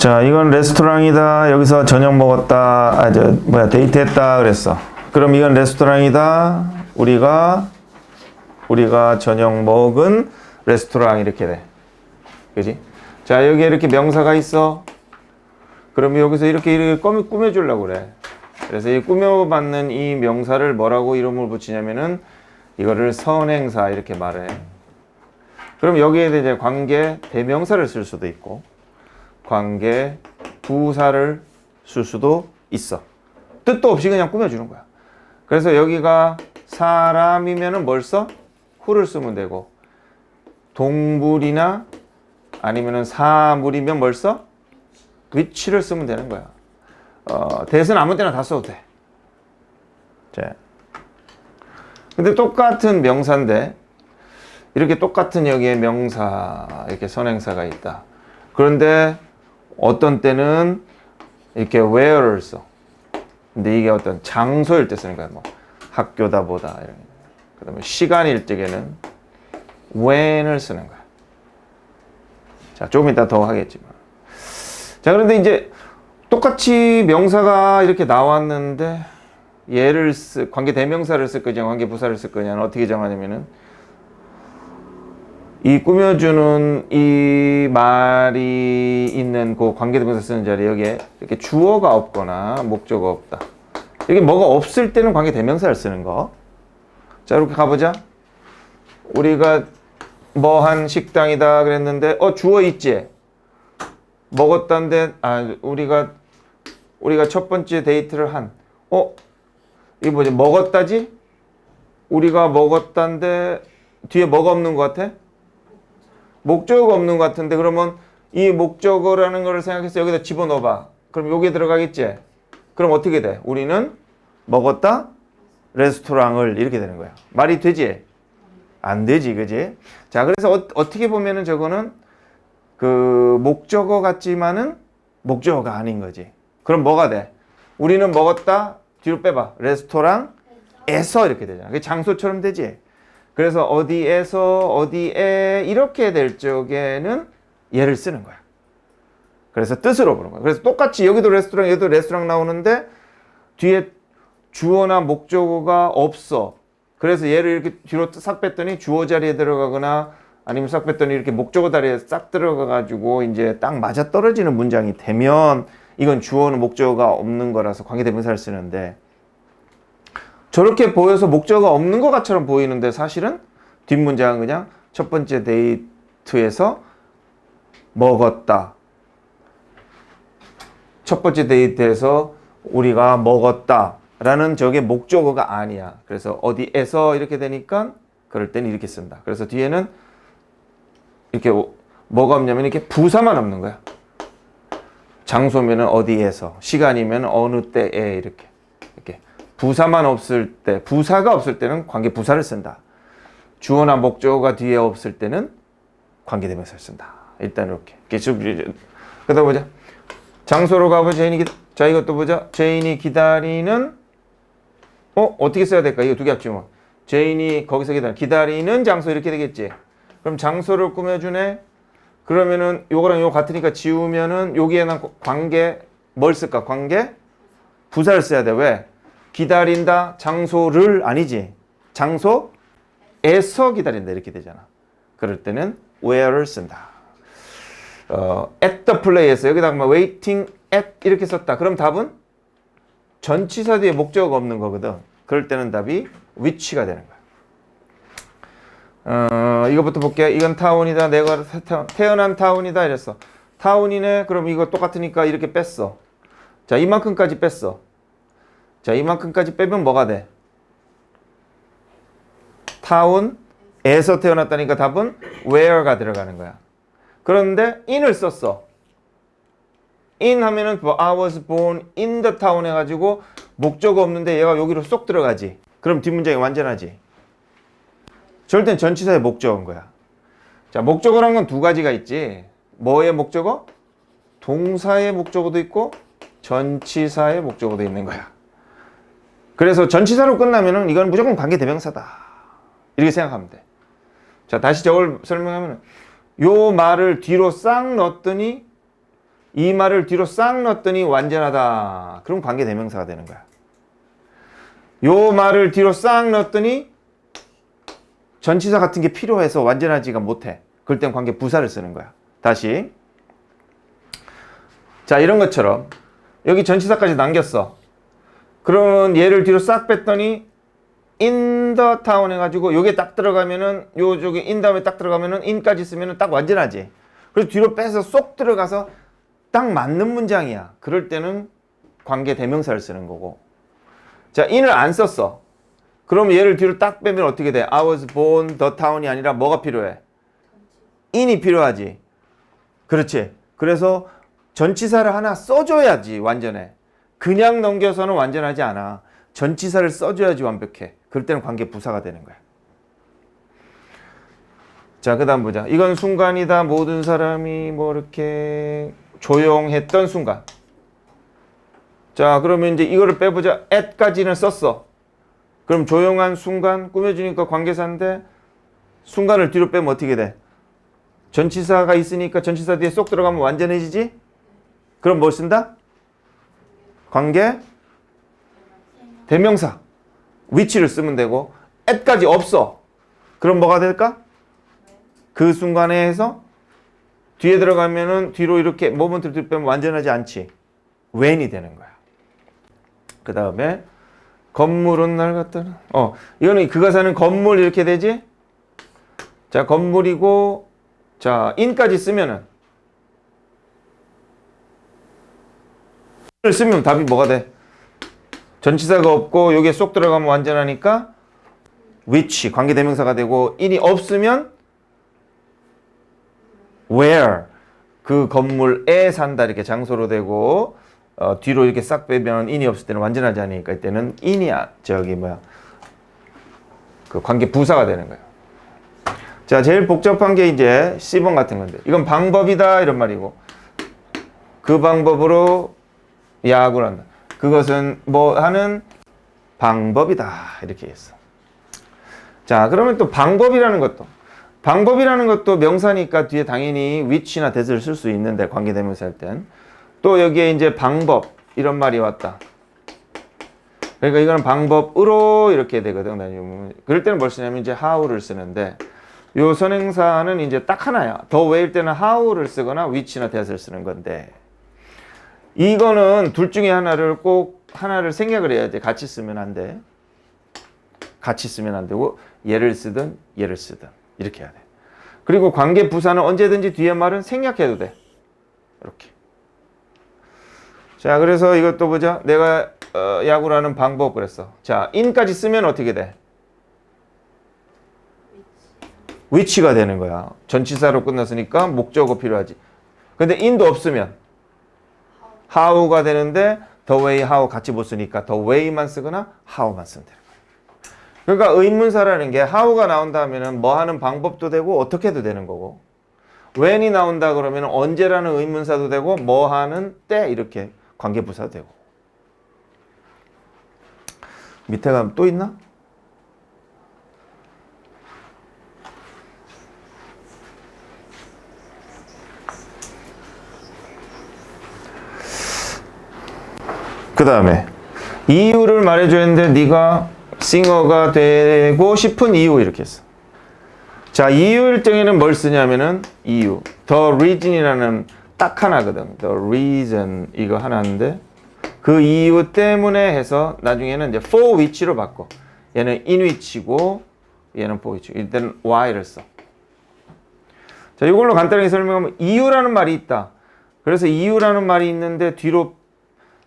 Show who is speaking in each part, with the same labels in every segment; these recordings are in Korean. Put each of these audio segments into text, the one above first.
Speaker 1: 자, 이건 레스토랑이다. 여기서 저녁 먹었다. 데이트했다 그랬어. 그럼 이건 레스토랑이다. 우리가 저녁 먹은 레스토랑 이렇게 돼. 그지? 자, 여기에 이렇게 명사가 있어. 그럼 여기서 이렇게 꾸며주려고 그래. 그래서 이 꾸며받는 이 명사를 뭐라고 이름을 붙이냐면은 이거를 선행사 이렇게 말해. 그럼 여기에 이제 관계 대명사를 쓸 수도 있고 관계 부사를 쓸 수도 있어. 뜻도 없이 그냥 꾸며주는 거야. 그래서 여기가 사람이면은 뭘 써? who를 쓰면 되고, 동물이나 아니면은 사물이면 뭘 써? which를 쓰면 되는 거야. that은 아무 때나 다 써도 돼. 자, 근데 똑같은 명사인데 이렇게 똑같은 여기에 명사, 이렇게 선행사가 있다. 그런데 어떤 때는 이렇게 where를 써. 근데 이게 어떤 장소일 때 쓰는 거야. 뭐 학교다 보다 이런. 그다음에 시간일 적에는 when을 쓰는 거야. 자, 조금 이따 더 하겠지만. 자, 그런데 이제 똑같이 명사가 이렇게 나왔는데 얘를 관계 대명사를 쓸 거냐, 관계 부사를 쓸 거냐는 어떻게 정하냐면은 이 꾸며주는 이 말이 있는 그 관계대명사 쓰는 자리에 여기에 이렇게 주어가 없거나 목적어가 없다. 이게 뭐가 없을 때는 관계대명사를 쓰는 거. 자, 이렇게 가보자. 우리가 뭐 한 식당이다 그랬는데 주어 있지? 먹었다는데 우리가 첫 번째 데이트를 한 이게 뭐지? 먹었다지? 우리가 먹었다는데 뒤에 뭐가 없는 것 같아? 목적어가 없는 것 같은데 그러면 이 목적어라는 걸 생각해서 여기다 집어넣어봐. 그럼 여기에 들어가겠지? 그럼 어떻게 돼? 우리는 먹었다 레스토랑을 이렇게 되는 거야. 말이 되지? 안 되지, 그지? 자, 그래서 어떻게 보면은 저거는 그 목적어 같지만은 목적어가 아닌 거지. 그럼 뭐가 돼? 우리는 먹었다 뒤로 빼봐. 레스토랑에서 이렇게 되잖아. 그게 장소처럼 되지? 그래서 어디에서 어디에 이렇게 될 적에는 얘를 쓰는 거야. 그래서 뜻으로 보는 거야. 그래서 똑같이 여기도 레스토랑, 여기도 레스토랑 나오는데 뒤에 주어나 목적어가 없어. 그래서 얘를 이렇게 뒤로 싹 뺐더니 주어 자리에 들어가거나 아니면 싹 뺐더니 이렇게 목적어 자리에 싹 들어가가지고 이제 딱 맞아 떨어지는 문장이 되면 이건 주어는 목적어가 없는 거라서 관계대명사를 쓰는데, 저렇게 보여서 목적어가 없는 것 같처럼 보이는데 사실은 뒷문장은 그냥 첫 번째 데이트에서 먹었다. 첫 번째 데이트에서 우리가 먹었다 라는 저게 목적어가 아니야. 그래서 어디에서 이렇게 되니까 그럴 때는 이렇게 쓴다. 그래서 뒤에는 이렇게 뭐가 없냐면 이렇게 부사만 없는 거야. 장소면은 어디에서, 시간이면 어느 때에 이렇게 부사만 없을 때, 부사가 없을 때는 관계 부사를 쓴다. 주어나 목적어가 뒤에 없을 때는 관계대명사를 쓴다. 일단 이렇게. 그러다 보자. 장소로 가보자. 자, 이것도 보자. 제인이 기다리는 어떻게 써야 될까? 이거 두 개 합치면 제인이 거기서 기다리는 장소 이렇게 되겠지. 그럼 장소를 꾸며주네. 그러면은 요거랑 요거 같으니까 지우면은 여기에는 관계 뭘 쓸까? 관계 부사를 써야 돼. 왜? 기다린다 장소를 아니지. 장소에서 기다린다 이렇게 되잖아. 그럴 때는 where를 쓴다. at the play에서 여기다가 waiting at 이렇게 썼다. 그럼 답은 전치사 뒤에 목적어가 없는 거거든. 그럴 때는 답이 which가 되는 거야. 이거부터 볼게. 이건 타운이다. 내가 태어난 타운이다 이랬어. 타운이네. 그럼 이거 똑같으니까 이렇게 뺐어. 자, 이만큼까지 뺐어. 자, 이만큼까지 빼면 뭐가 돼? 타운에서 태어났다니까 답은 where가 들어가는 거야. 그런데 in을 썼어. in 하면은 I was born in the town 해가지고 목적어 없는데 얘가 여기로 쏙 들어가지. 그럼 뒷문장이 완전하지. 저럴 땐 전치사의 목적어인 거야. 자, 목적어란 건 두 가지가 있지. 뭐의 목적어? 동사의 목적어도 있고 전치사의 목적어도 있는 거야. 그래서 전치사로 끝나면은 이건 무조건 관계대명사다. 이렇게 생각하면 돼. 자, 다시 저걸 설명하면 요 말을 뒤로 싹 넣었더니 이 말을 뒤로 싹 넣었더니 완전하다. 그럼 관계대명사가 되는 거야. 요 말을 뒤로 싹 넣었더니 전치사 같은 게 필요해서 완전하지가 못해. 그럴 땐 관계부사를 쓰는 거야. 다시. 자, 이런 것처럼 여기 전치사까지 남겼어. 그러면 얘를 뒤로 싹 뺐더니 in the town 해가지고 요게 딱 들어가면은 요쪽에 in 다음에 딱 들어가면은 in까지 쓰면은 딱 완전하지. 그래서 뒤로 빼서 쏙 들어가서 딱 맞는 문장이야. 그럴 때는 관계 대명사를 쓰는 거고. 자, in을 안 썼어. 그럼 얘를 뒤로 딱 빼면 어떻게 돼? I was born the town이 아니라 뭐가 필요해? in이 필요하지. 그렇지. 그래서 전치사를 하나 써줘야지 완전해. 그냥 넘겨서는 완전하지 않아. 전치사를 써줘야지 완벽해. 그럴 때는 관계 부사가 되는 거야. 자, 그 다음 보자. 이건 순간이다. 모든 사람이 뭐 이렇게 조용했던 순간. 자, 그러면 이제 이거를 빼보자. at까지는 썼어. 그럼 조용한 순간 꾸며주니까 관계사인데 순간을 뒤로 빼면 어떻게 돼? 전치사가 있으니까 전치사 뒤에 쏙 들어가면 완전해지지? 그럼 뭘 쓴다? 관계 대명사 which를 쓰면 되고 at까지 없어. 그럼 뭐가 될까? 그 순간에 해서 뒤에 들어가면은 뒤로 이렇게 모먼트를 뒤로 빼면 완전하지 않지. when이 되는 거야. 그 다음에 건물은 낡았다는 이거는 그가 사는 건물 이렇게 되지? 자, 건물이고 자, in까지 쓰면은 을 쓰면 답이 뭐가 돼? 전치사가 없고 여기에 쏙 들어가면 완전하니까 which 관계대명사가 되고 in이 없으면 where 그 건물에 산다 이렇게 장소로 되고 뒤로 이렇게 싹 빼면 in이 없을 때는 완전하지 않으니까 이때는 in이 그 관계 부사가 되는 거예요. 자, 제일 복잡한 게 이제 C번 같은 건데 이건 방법이다 이런 말이고 그 방법으로 야구를 한다. 그것은 뭐 하는 방법이다 이렇게 했어. 자, 그러면 또 방법이라는 것도 명사니까 뒤에 당연히 which나 that을 쓸 수 있는데 관계대명사 할 땐 또 여기에 이제 방법 이런 말이 왔다. 그러니까 이거는 방법으로 이렇게 되거든. 그럴 때는 뭘 쓰냐면 이제 how를 쓰는데 요 선행사는 이제 딱 하나야. the way일 때는 how를 쓰거나 which나 that을 쓰는 건데 이거는 둘 중에 하나를 생략을 해야 돼. 같이 쓰면 안 돼. 같이 쓰면 안 되고 얘를 쓰든 이렇게 해야 돼. 그리고 관계 부사는 언제든지 뒤에 말은 생략해도 돼. 이렇게. 자, 그래서 이것도 보자. 내가 야구를 하는 방법 그랬어. 자, in까지 쓰면 어떻게 돼? which가 되는 거야. 전치사로 끝났으니까 목적어 필요하지. 근데 in도 없으면 how가 되는데 the way, how 같이 못 쓰니까 the way만 쓰거나 how만 쓰면 되는 거야. 그러니까 의문사라는 게 how가 나온다 하면은 뭐 하는 방법도 되고 어떻게 해도 되는 거고 when이 나온다 그러면 언제라는 의문사도 되고 뭐 하는 때 이렇게 관계부사도 되고. 밑에 가면 또 있나? 그 다음에 이유를 말해줘야 했는데 네가 싱어가 되고 싶은 이유 이렇게 했어. 자, 이유일 때에는 뭘 쓰냐면은 이유 the reason이라는 딱 하나거든. the reason 이거 하나인데 그 이유 때문에 해서 나중에는 이제 for which로 바꿔. 얘는 in which고 얘는 for which. 이때는 why를 써. 자, 이걸로 간단하게 설명하면 이유라는 말이 있다. 그래서 이유라는 말이 있는데 뒤로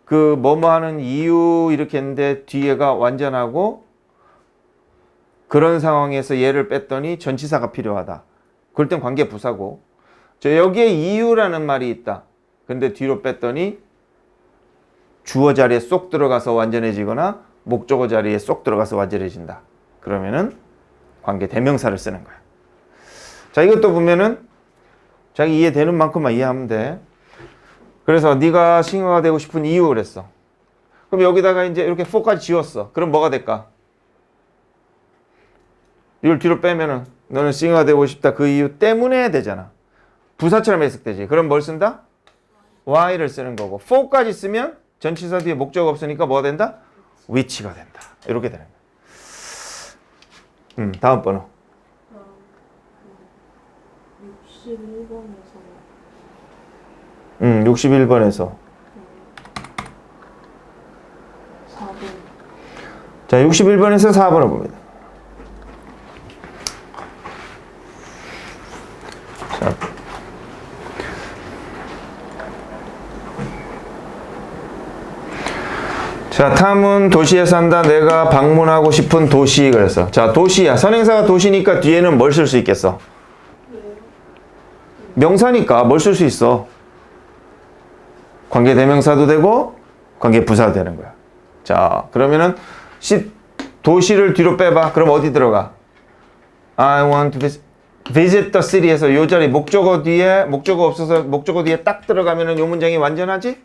Speaker 1: 그 뭐뭐 하는 이유 이렇게 했는데 뒤에가 완전하고 그런 상황에서 얘를 뺐더니 전치사가 필요하다. 그럴 땐 관계 부사고. 저 여기에 이유라는 말이 있다. 근데 뒤로 뺐더니 주어 자리에 쏙 들어가서 완전해지거나 목적어 자리에 쏙 들어가서 완전해진다. 그러면은 관계 대명사를 쓰는 거야. 자, 이것도 보면은 자기 이해되는 만큼만 이해하면 돼. 그래서 네가 싱어가 되고 싶은 이유 그랬어. 그럼 여기다가 이제 이렇게 for까지 지웠어. 그럼 뭐가 될까? 이걸 뒤로 빼면은 너는 싱어가 되고 싶다 그 이유 때문에 되잖아. 부사처럼 해석되지. 그럼 뭘 쓴다? why를 쓰는 거고 for까지 쓰면 전치사 뒤에 목적 없으니까 뭐가 된다? which가 된다. 이렇게 되는 거야. 다음 번호.
Speaker 2: 61번에서
Speaker 1: 61번에서
Speaker 2: 4번.
Speaker 1: 자, 61번에서 4번을 봅니다. 자, 탐은 도시에 산다. 내가 방문하고 싶은 도시. 그래서 자, 도시야. 선행사가 도시니까 뒤에는 뭘 쓸 수 있겠어? 명사니까 뭘 쓸 수 있어? 관계대명사도 되고 관계부사도 되는 거야. 자, 그러면은 도시를 뒤로 빼봐. 그럼 어디 들어가? I want to visit the city에서 요 자리 목적어 뒤에 목적어 없어서 목적어 뒤에 딱 들어가면은 요 문장이 완전하지?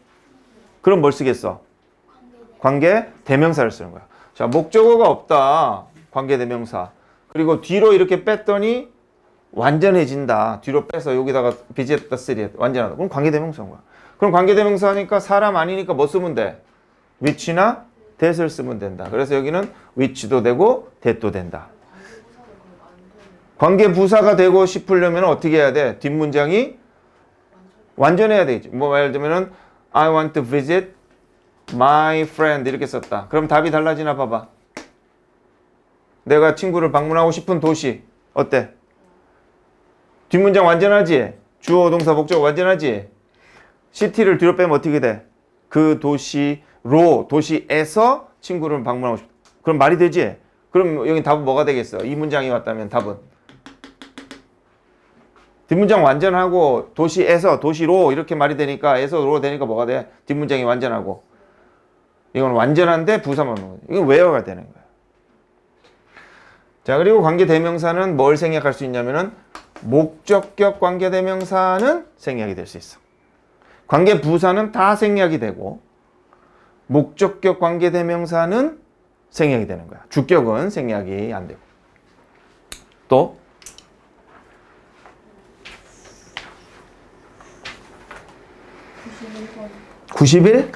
Speaker 1: 그럼 뭘 쓰겠어? 관계대명사를 쓰는 거야. 자, 목적어가 없다. 관계대명사. 그리고 뒤로 이렇게 뺐더니 완전해진다. 뒤로 빼서 여기다가 visit the city 완전하다. 그럼 관계대명사인 거야. 그럼 관계대명사니까 사람 아니니까 뭐 쓰면 돼? which나 that을 쓰면 된다. 그래서 여기는 which도 되고 that도 된다. 관계부사가 되고 싶으려면 어떻게 해야 돼? 뒷문장이 완전해야 되겠지. 뭐 예를 들면은 I want to visit my friend 이렇게 썼다. 그럼 답이 달라지나 봐봐. 내가 친구를 방문하고 싶은 도시. 어때? 뒷문장 완전하지? 주어, 동사, 목적어 완전하지? city를 뒤로 빼면 어떻게 돼? 그 도시로, 도시에서 친구를 방문하고 싶다. 그럼 말이 되지? 그럼 여기 답은 뭐가 되겠어? 이 문장이 왔다면 답은? 뒷문장 완전하고 도시에서, 도시로 이렇게 말이 되니까 에서로 되니까 뭐가 돼? 뒷문장이 완전하고. 이건 완전한데 부사만 오는 거지. 이건 where가 되는 거야. 자, 그리고 관계대명사는 뭘 생략할 수 있냐면은 목적격 관계대명사는 생략이 될 수 있어. 관계부사는 다 생략이 되고 목적격 관계대명사는 생략이 되는 거야. 주격은 생략이 안 되고. 또 91?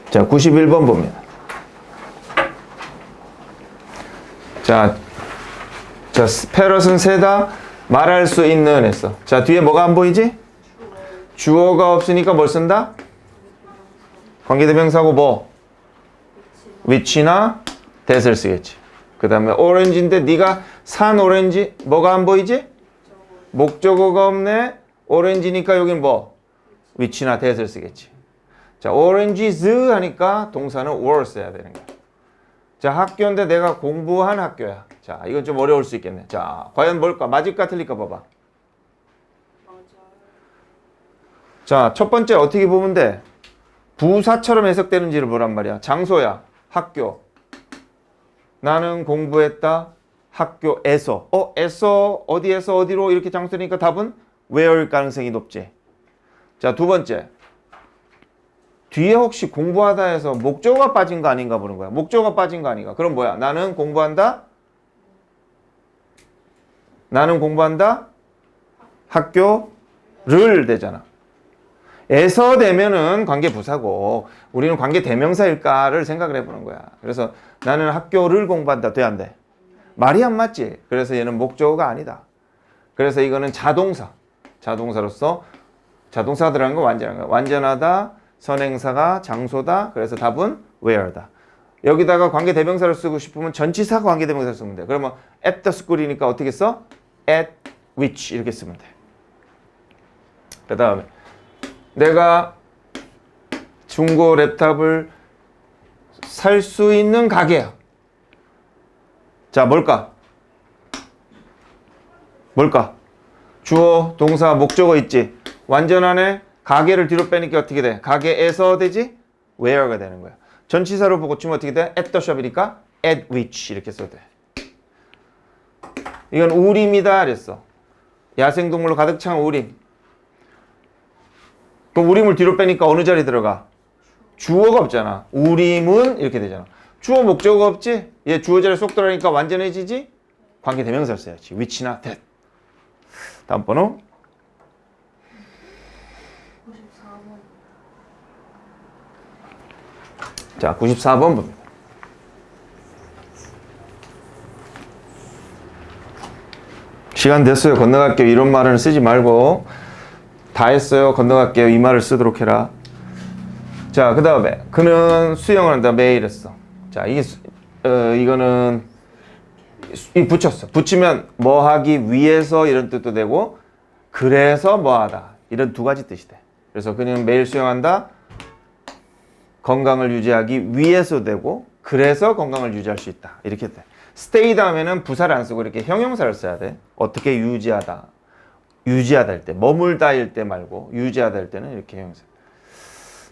Speaker 1: 자, 91번 봅니다. 자, 패럿은 새다, 말할 수 있는 했어. 자, 뒤에 뭐가 안 보이지? 주어가 없으니까 뭘 쓴다? 관계대명사고 뭐? which나 that을 쓰겠지. 그 다음에 오렌지인데 네가 산 오렌지 뭐가 안 보이지? 목적어가 없네. 오렌지니까 여긴 뭐? which나 that을 쓰겠지. 자, oranges 하니까 동사는 were 써야 되는 거야. 자, 학교인데 내가 공부한 학교야. 자, 이건 좀 어려울 수 있겠네. 자, 과연 뭘까? 맞을까 틀릴까 봐봐. 자, 첫 번째 어떻게 보면 돼? 부사처럼 해석되는지를 보란 말이야. 장소야. 학교. 나는 공부했다. 학교에서. 에서 어디에서 어디로 이렇게 장소니까 답은 where일 가능성이 높지. 자, 두 번째. 뒤에 혹시 공부하다 해서 목적어가 빠진 거 아닌가 보는 거야. 목적어가 빠진 거 아닌가. 그럼 뭐야? 나는 공부한다. 나는 공부한다. 학교를 되잖아. 에서 되면은 관계부사고 우리는 관계대명사일까를 생각을 해보는 거야. 그래서 나는 학교를 공부한다. 돼 안 돼? 말이 안 맞지. 그래서 얘는 목적어가 아니다. 그래서 이거는 자동사. 자동사로서 자동사 들어간 거 완전한 거야. 완전하다. 선행사가 장소다. 그래서 답은 where다. 여기다가 관계대명사를 쓰고 싶으면 전치사 관계대명사를 쓰면 돼. 그러면 at the school이니까 어떻게 써? at which 이렇게 쓰면 돼. 그 다음에 내가 중고 랩탑을 살 수 있는 가게야. 자, 뭘까? 뭘까? 주어, 동사, 목적어 있지? 완전하네. 가게를 뒤로 빼니까 어떻게 돼? 가게에서 되지? where가 되는 거야. 전치사로 보고 치면 어떻게 돼? at the shop이니까 at which 이렇게 써도 돼. 이건 우림이다 그랬어. 야생동물로 가득 찬 우림. 그럼 우림을 뒤로 빼니까 어느 자리 들어가? 주어가 없잖아. 우림은 이렇게 되잖아. 주어 목적어가 없지? 얘 주어 자리에 쏙 들어가니까 완전해지지? 관계대명사를 써야지. which나 that. 다음 번호. 자, 94번 봅니다. 시간 됐어요. 건너갈게요. 이런 말은 쓰지 말고 다 했어요. 건너갈게요. 이 말을 쓰도록 해라. 자, 그 다음에 그는 수영을 한다. 매일 했어. 자, 이거는 붙였어. 붙이면 뭐 하기 위해서 이런 뜻도 되고 그래서 뭐 하다 이런 두 가지 뜻이 돼. 그래서 그는 매일 수영한다. 건강을 유지하기 위해서 되고 그래서 건강을 유지할 수 있다. 이렇게 돼. stay 다음에는 부사를 안 쓰고 이렇게 형용사를 써야 돼. 어떻게 유지하다. 유지하다 할 때, 머물다 할 때 말고 유지하다 할 때는 이렇게 형용사.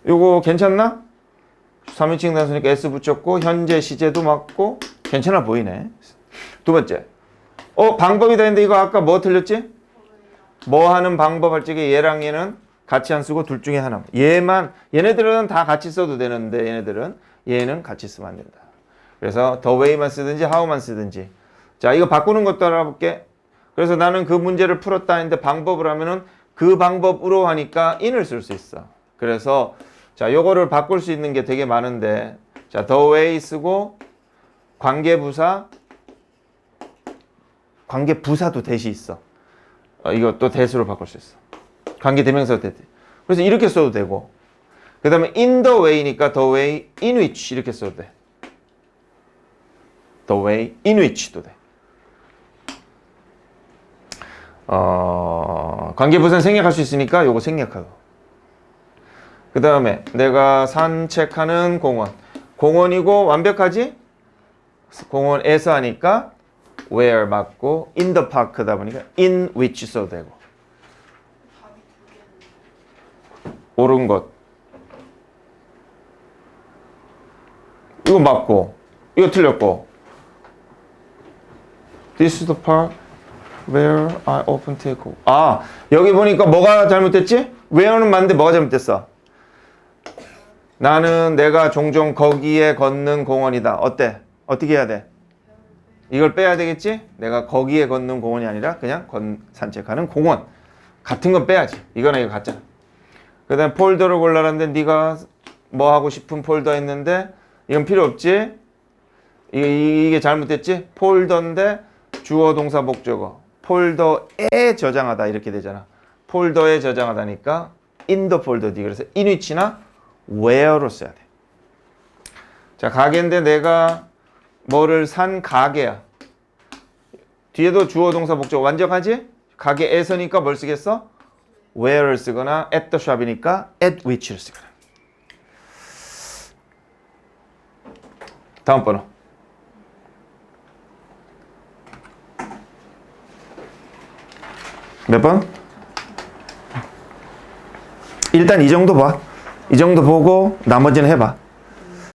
Speaker 1: 요거 괜찮나? 3인칭 단수니까 S 붙였고 현재 시제도 맞고 괜찮아 보이네. 두 번째. 방법이다 했는데 이거 아까 뭐 틀렸지? 뭐 하는 방법 할 적에 얘랑 얘는 같이 안 쓰고 둘 중에 하나. 얘네들은 다 같이 써도 되는데 얘는 같이 쓰면 안 된다. 그래서 the way만 쓰든지 how만 쓰든지. 자, 이거 바꾸는 것도 알아볼게. 그래서 나는 그 문제를 풀었다 했는데 방법을 하면은 그 방법으로 하니까 in을 쓸 수 있어. 그래서 자, 요거를 바꿀 수 있는 게 되게 많은데 자, the way 쓰고 관계부사도 대시 있어. 이것도 대수로 바꿀 수 있어. 관계대명사도 대. 그래서 이렇게 써도 되고 그 다음에 in the way니까 the way in which 이렇게 써도 돼. the way in which도 돼. 관계부사는 생략할 수 있으니까 요거 생략하고 그 다음에 내가 산책하는 공원이고 완벽하지? 공원에서 하니까 where 맞고 in the park다 보니까 in which 써도 되고 옳은 것 이거 맞고 이거 틀렸고 this is the park where I often take 여기 보니까 뭐가 잘못됐지? where는 맞는데 뭐가 잘못됐어? 나는 내가 종종 거기에 걷는 공원이다. 어때? 어떻게 해야 돼? 이걸 빼야 되겠지? 내가 거기에 걷는 공원이 아니라 그냥 산책하는 공원. 같은 건 빼야지. 이거나 이거 같잖아. 그 다음에 폴더를 골라라는데 네가 뭐 하고 싶은 폴더 했는데 이건 필요 없지? 이게 잘못됐지? 폴더인데 주어 동사 목적어. 폴더에 저장하다 이렇게 되잖아. 폴더에 저장하다니까 in the folder. 그래서 in which나 where로 써야 돼. 자, 가게인데 내가 뭐를 산 가게야. 뒤에도 주어 동사 목적 완벽하지? 가게에서니까 뭘 쓰겠어? where를 쓰거나 at the shop이니까 at which를 쓰거나. 다음 번호. 몇 번? 일단 이 정도 봐. 이 정도 보고 나머지는 해봐.